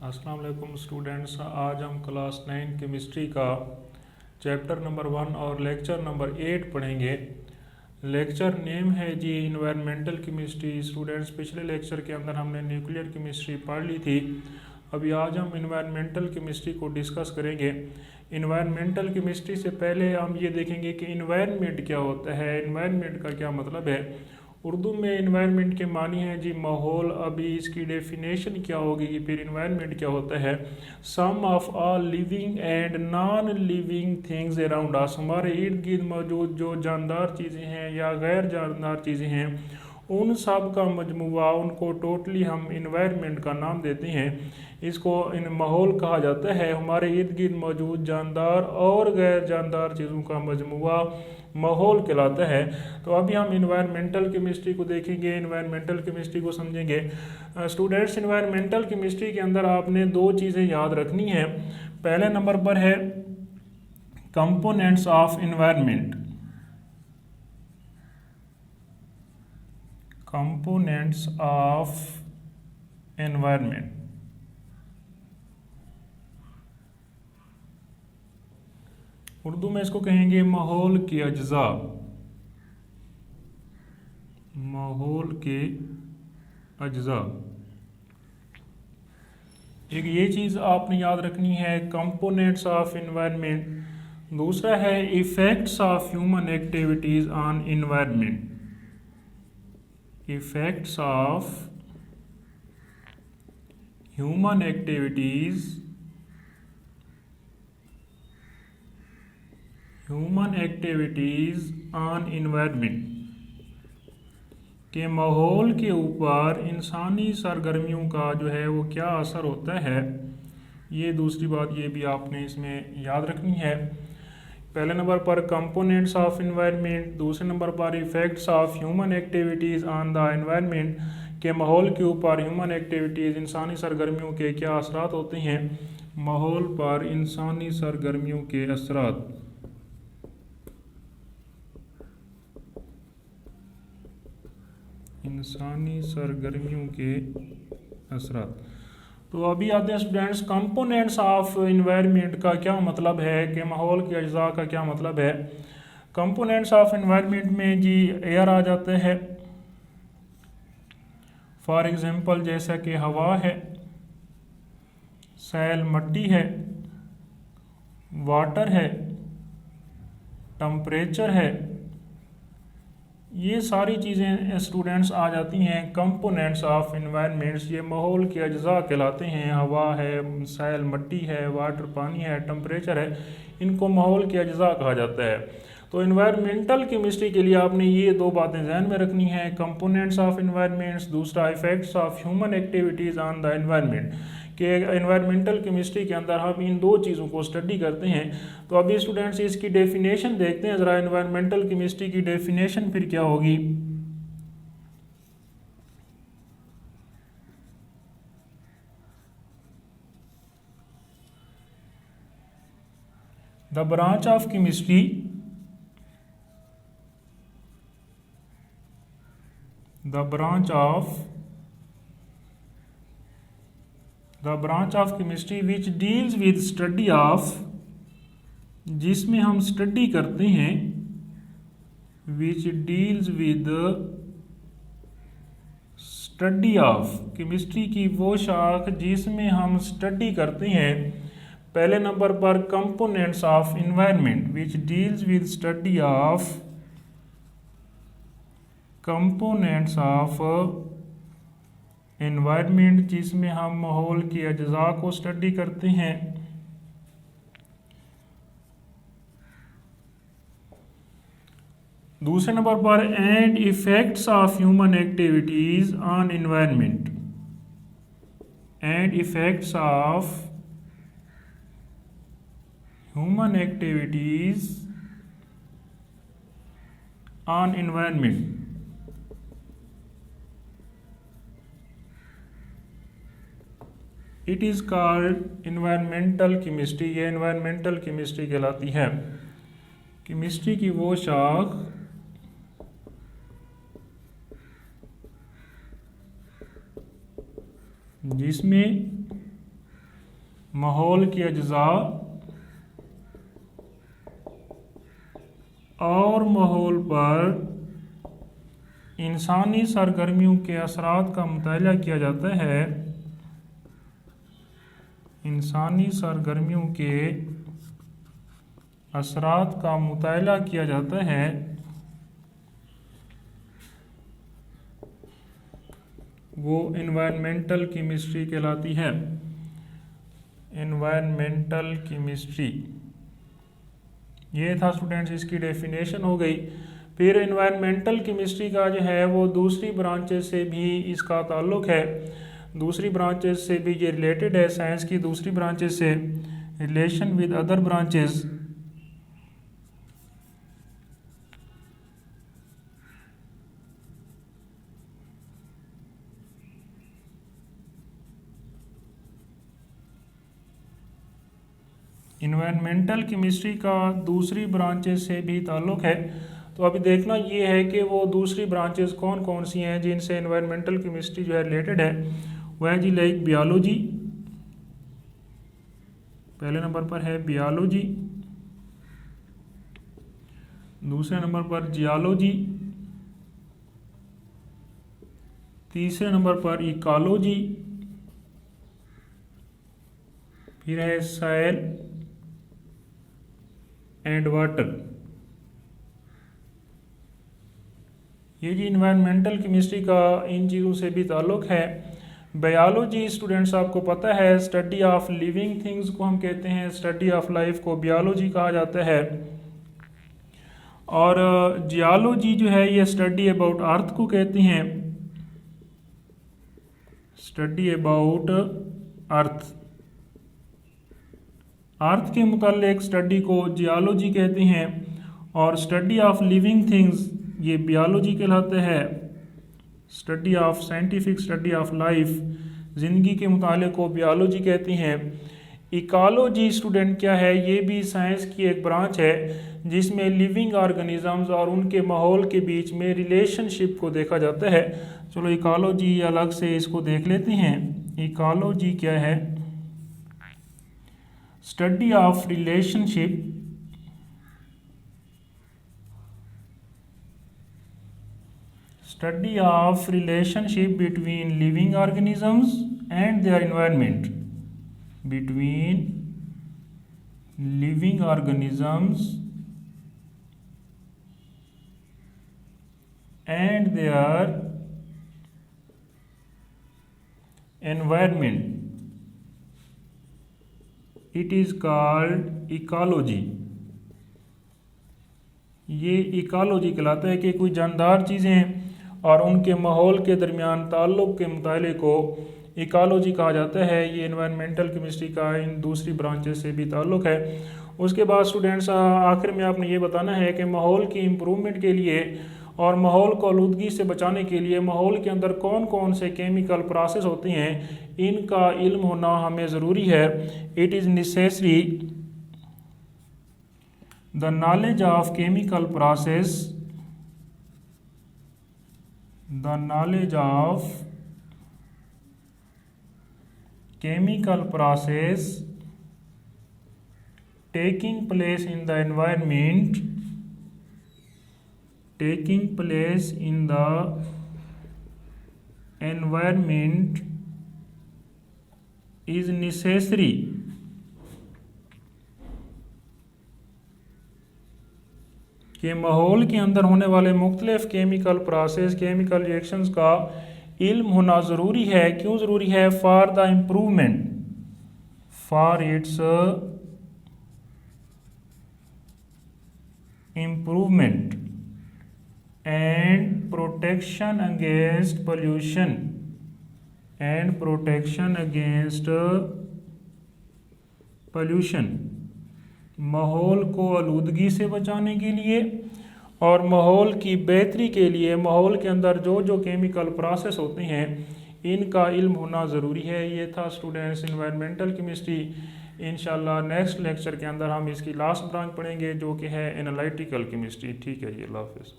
अस्सलाम वालेकुम स्टूडेंट्स। आज हम क्लास 9 केमिस्ट्री का चैप्टर नंबर 1 और लेक्चर नंबर 8 पढ़ेंगे। लेक्चर नेम है जी इन्वायरमेंटल केमिस्ट्री। स्टूडेंट्स, पिछले लेक्चर के अंदर हमने न्यूक्लियर केमिस्ट्री पढ़ ली थी। अभी आज हम इन्वायरमेंटल केमिस्ट्री को डिस्कस करेंगे। इन्वायरमेंटल केमिस्ट्री से पहले हम ये देखेंगे कि इन्वायरमेंट क्या होता है, इन्वायरमेंट का क्या मतलब है। उर्दू में इन्वायरमेंट के मानी है जी माहौल। अभी इसकी डेफिनेशन क्या होगी कि फिर इन्वायरमेंट क्या होता है। Sum of all living and non living things around us, हमारे इर्द गिर्द मौजूद जो जानदार चीज़ें हैं या गैर जानदार चीज़ें हैं, उन सब का मजमुआ, उनको टोटली हम इन्वायरमेंट का नाम देते हैं। इसको इन माहौल कहा जाता है। हमारे इर्द गिर्द मौजूद जानदार और गैर जानदार चीज़ों का मजमुआ माहौल कहलाता है। तो अभी हम इन्वायरमेंटल केमिस्ट्री को देखेंगे, इन्वायरमेंटल केमिस्ट्री को समझेंगे। स्टूडेंट्स, इन्वायरमेंटल केमिस्ट्री के अंदर आपने दो चीज़ें याद रखनी है। पहले नंबर पर है components of environment. Components of environment. Urdu में इसको कहेंगे माहौल के अज्जा। माहौल के अज्जा। एक ये चीज़ आपने याद रखनी है, कंपोनेंट्स ऑफ एनवायरनमेंट। दूसरा है effects of human activities on environment. effects of human activities on environment, के माहौल के ऊपर इंसानी सरगर्मियों का जो है वो क्या असर होता है। ये दूसरी बात ये भी आपने इसमें याद रखनी है। पहले नंबर पर कंपोनेंट्स ऑफ इन्वायरमेंट, दूसरे नंबर पर effects of human activities on the environment, के माहौल के ऊपर ह्यूमन एक्टिविटीज़ इंसानी सरगर्मियों के क्या असरात होते हैं। माहौल पर इंसानी सरगर्मियों के असरात। इंसानी सरगर्मियों के असरात। तो अभी आते हैं स्टूडेंट्स, कंपोनेंट्स ऑफ इन्वायरमेंट का क्या मतलब है, कि माहौल के अज्जा का क्या मतलब है। कंपोनेंट्स ऑफ इन्वायरमेंट में जी एयर आ जाता है। फॉर एग्जांपल जैसा कि हवा है, सैल मट्टी है, वाटर है, टेम्परेचर है। ये सारी चीज़ें स्टूडेंट्स आ जाती हैं कंपोनेंट्स ऑफ इन्वायरमेंट्स। ये माहौल के अज्जा कहलाते हैं। हवा है, सैल मट्टी है, वाटर पानी है, टेम्परेचर है, इनको माहौल के अज्जा कहा जाता है। तो इन्वायरमेंटल केमिस्ट्री के लिए आपने ये दो बातें ध्यान में रखनी है, कंपोनेंट्स ऑफ इन्वायरमेंट्स, दूसरा effects of human activities on the environment. कि इन्वायरमेंटल केमिस्ट्री के अंदर हम इन दो चीज़ों को स्टडी करते हैं। तो अभी स्टूडेंट्स इसकी डेफिनेशन देखते हैं ज़रा। इन्वायरमेंटल केमिस्ट्री की डेफिनेशन फिर क्या होगी। The branch of chemistry the branch of chemistry which deals with study of, जिसमें हम स्टडी करते हैं, which deals with study of, chemistry की वो शाख जिसमें हम स्टडी करते हैं। पहले नंबर पर components of environment, which deals with study of components of environment, जिसमें हम माहौल के अज्जा को स्टडी करते हैं। दूसरे नंबर पर and effects of human activities on environment, and effects of human activities on environment. It is called environmental chemistry. ये इन्वायरमेंटल केमिस्ट्री कहलाती है। केमिस्ट्री की वो शाख जिसमें माहौल के अज्जा और माहौल पर इंसानी सरगर्मियों के असरात का मुताला किया जाता है। इंसानी सरगर्मियों के असरात का मुताला किया जाता है, वो एनवायरमेंटल केमिस्ट्री कहलाती है। एनवायरमेंटल केमिस्ट्री, ये था स्टूडेंट्स, इसकी डेफिनेशन हो गई। फिर एनवायरमेंटल केमिस्ट्री का जो है वो दूसरी ब्रांचेस से भी इसका ताल्लुक़ है, दूसरी ब्रांचेस से भी ये रिलेटेड है। साइंस की दूसरी ब्रांचेस से relation with other branches. Environmental chemistry का दूसरी ब्रांचेस से भी ताल्लुक़ है। तो अभी देखना ये है कि वो दूसरी ब्रांचेस कौन कौन सी हैं जिनसे इन्वायरमेंटल केमिस्ट्री जो है रिलेटेड है। वह है जी लाइक बियोलॉजी, पहले नंबर पर है बियोलॉजी, दूसरे नंबर पर जियोलॉजी, तीसरे नंबर पर इकोलॉजी, फिर है सॉइल एंड वाटर। ये जी इन्वायरमेंटल केमिस्ट्री का इन चीज़ों से भी ताल्लुक़ है। बायोलॉजी स्टूडेंट्स आपको पता है स्टडी ऑफ लिविंग थिंग्स को हम कहते हैं, स्टडी ऑफ लाइफ को बायोलॉजी कहा जाता है। और जियोलॉजी जो है ये स्टडी अबाउट अर्थ को कहते हैं, स्टडी अबाउट अर्थ। अर्थ के मुताल्लिक स्टडी को जियोलॉजी कहते हैं और स्टडी ऑफ लिविंग थिंग्स ये बायोलॉजी कहलाता है। Study of scientific study of life, ज़िंदगी के मुताल्लिक को बायोलॉजी कहते हैं। इकोलॉजी स्टूडेंट क्या है, ये भी साइंस की एक ब्रांच है जिसमें लिविंग ऑर्गेनिजम्स और उनके माहौल के बीच में रिलेशनशिप को देखा जाता है। चलो इकोलॉजी अलग से इसको देख लेते हैं। इकोलॉजी क्या है, study of relationship, study of relationship between living organisms and their environment, between living organisms and their environment, it is called ecology. ये इकोलॉजी कहलाता है कि कोई जानदार चीज़ें और उनके माहौल के दरमियान ताल्लुक़ के मुताले को इकोलॉजी कहा जाता है। ये एनवायरमेंटल केमिस्ट्री का इन दूसरी ब्रांचेस से भी ताल्लुक़ है। उसके बाद स्टूडेंट्स आखिर में आपने ये बताना है कि माहौल की इम्प्रूवमेंट के लिए और माहौल को आलूदगी से बचाने के लिए माहौल के अंदर कौन कौन से केमिकल प्रोसेस होते हैं, इनका इल्म होना हमें ज़रूरी है। It is necessary the knowledge of chemical process, the knowledge of chemical process taking place in the environment, taking place in the environment is necessary कि माहौल के अंदर होने वाले मुख्तलिफ केमिकल प्रोसेस, केमिकल रिएक्शंस का इल्म होना ज़रूरी है। क्यों ज़रूरी है? For the improvement, for its improvement and protection against pollution, and protection against pollution, माहौल को आलूदगी से बचाने के लिए और माहौल की बेहतरी के लिए माहौल के अंदर जो जो केमिकल प्रोसेस होते हैं इनका इल्म होना ज़रूरी है। ये था स्टूडेंट्स एनवायरमेंटल केमिस्ट्री। इंशाल्लाह नेक्स्ट लेक्चर के अंदर हम इसकी लास्ट ब्रांच पढ़ेंगे जो कि है एनालिटिकल केमिस्ट्री। ठीक है जी, अल्लाह हाफ़िज़।